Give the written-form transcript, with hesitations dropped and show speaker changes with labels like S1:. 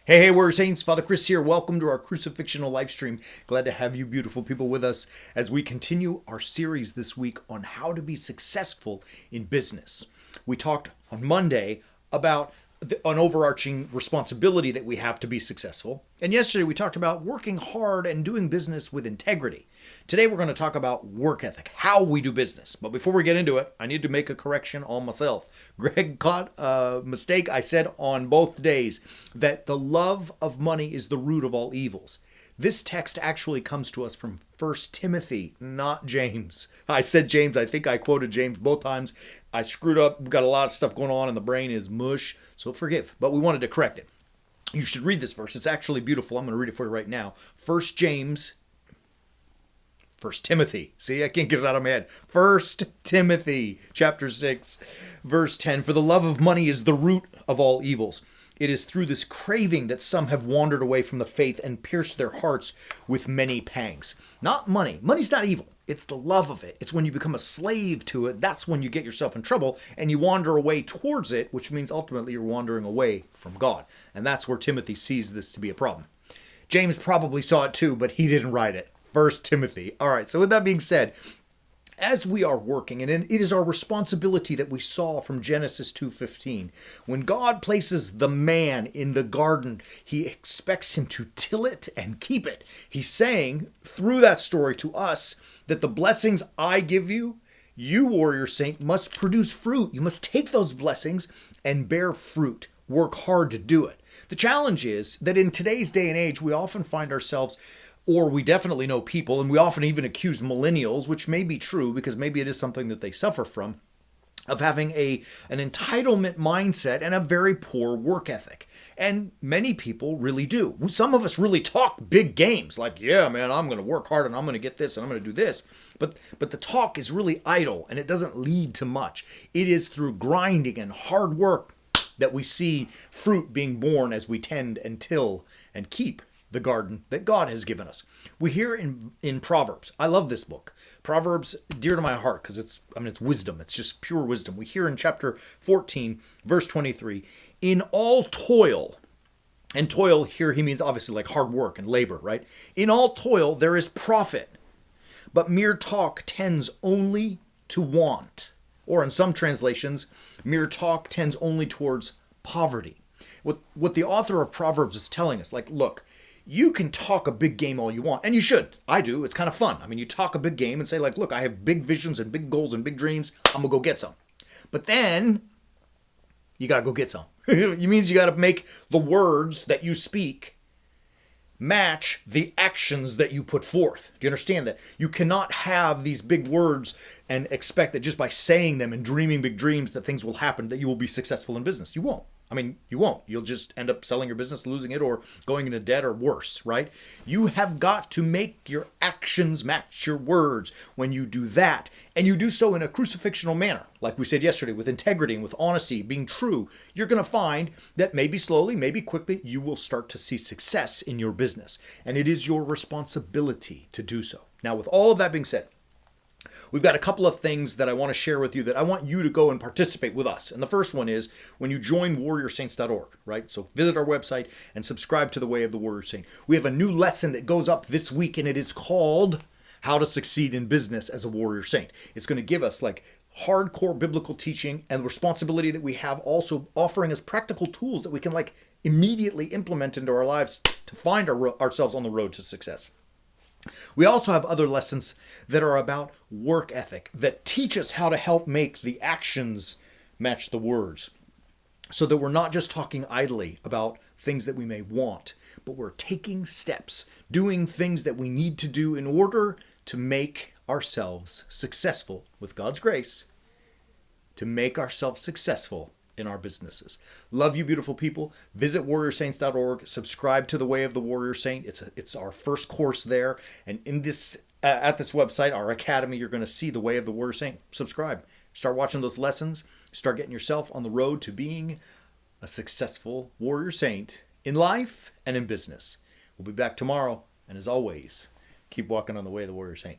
S1: Hey, Warrior Saints, Father Chris here. Welcome to our Crucifixional live stream. Glad to have you beautiful people with us as we continue our series this week on how to be successful in business. We talked on Monday about an overarching responsibility that we have to be successful. And yesterday we talked about working hard and doing business with integrity. Today we're going to talk about work ethic, how we do business. But before we get into it, I need to make a correction on myself. Greg caught a mistake. I said on both days that the love of money is the root of all evils. This text actually comes to us from 1 Timothy, not James. I said James. I think I quoted James both times. I screwed up. We've got a lot of stuff going on and the brain is mush, so forgive. But we wanted to correct it. You should read this verse. It's actually beautiful. I'm going to read it for you right now. 1 Timothy. See, I can't get it out of my head. 1 Timothy chapter 6, verse 10. For the love of money is the root of all evils. It is through this craving that some have wandered away from the faith and pierced their hearts with many pangs. Not money. Money's not evil. It's the love of it. It's when you become a slave to it. That's when you get yourself in trouble and you wander away towards it, which means ultimately you're wandering away from God. And that's where Timothy sees this to be a problem. James probably saw it too, but he didn't write it. 1 Timothy. All right, so with that being said, as we are working, and it is our responsibility that we saw from Genesis 2:15, when God places the man in the garden, he expects him to till it and keep it. He's saying through that story to us that the blessings I give you, you warrior saint, must produce fruit. You must take those blessings and bear fruit. Work hard to do it. The challenge is that in today's day and age, we often find ourselves, or we definitely know people, and we often even accuse millennials, which may be true because maybe it is something that they suffer from, of having an entitlement mindset and a very poor work ethic. And many people really do. Some of us really talk big games, like, yeah, man, I'm going to work hard and I'm going to get this and I'm going to do this. But the talk is really idle and it doesn't lead to much. It is through grinding and hard work that we see fruit being born as we tend and till and keep the garden that God has given us. We hear in Proverbs. I love this book. Proverbs, dear to my heart, because it's wisdom. It's just pure wisdom. We hear in chapter 14, verse 23, in all toil, and toil here he means obviously like hard work and labor, right? In all toil there is profit, but mere talk tends only to want. Or in some translations, mere talk tends only towards poverty. What the author of Proverbs is telling us, like, look, you can talk a big game all you want, and you should. I do. It's kind of fun. I mean, you talk a big game and say, like, look, I have big visions and big goals and big dreams. I'm going to go get some. But then you got to go get some. It means you got to make the words that you speak match the actions that you put forth. Do you understand that? You cannot have these big words and expect that just by saying them and dreaming big dreams that things will happen, that you will be successful in business. You won't. I mean, you won't. You'll just end up selling your business, losing it, or going into debt, or worse, right? You have got to make your actions match your words. When you do that, and you do so in a crucifixional manner, like we said yesterday, with integrity and with honesty, being true, you're going to find that maybe slowly, maybe quickly, you will start to see success in your business. And it is your responsibility to do so. Now, with all of that being said, we've got a couple of things that I want to share with you that I want you to go and participate with us. And the first one is when you join warriorsaints.org, right? So visit our website and subscribe to the Way of the Warrior Saint. We have a new lesson that goes up this week, and it is called How to Succeed in Business as a Warrior Saint. It's going to give us like hardcore biblical teaching and the responsibility that we have, also offering us practical tools that we can like immediately implement into our lives to find ourselves on the road to success. We also have other lessons that are about work ethic that teach us how to help make the actions match the words, so that we're not just talking idly about things that we may want, but we're taking steps, doing things that we need to do in order to make ourselves successful with God's grace, to make ourselves successful in our businesses. Love you, beautiful people. Visit warriorsaints.org. Subscribe to the Way of the Warrior Saint. It's our first course there. And in this at this website, our academy, you're going to see the Way of the Warrior Saint. Subscribe. Start watching those lessons. Start getting yourself on the road to being a successful warrior saint in life and in business. We'll be back tomorrow. And as always, keep walking on the Way of the Warrior Saint.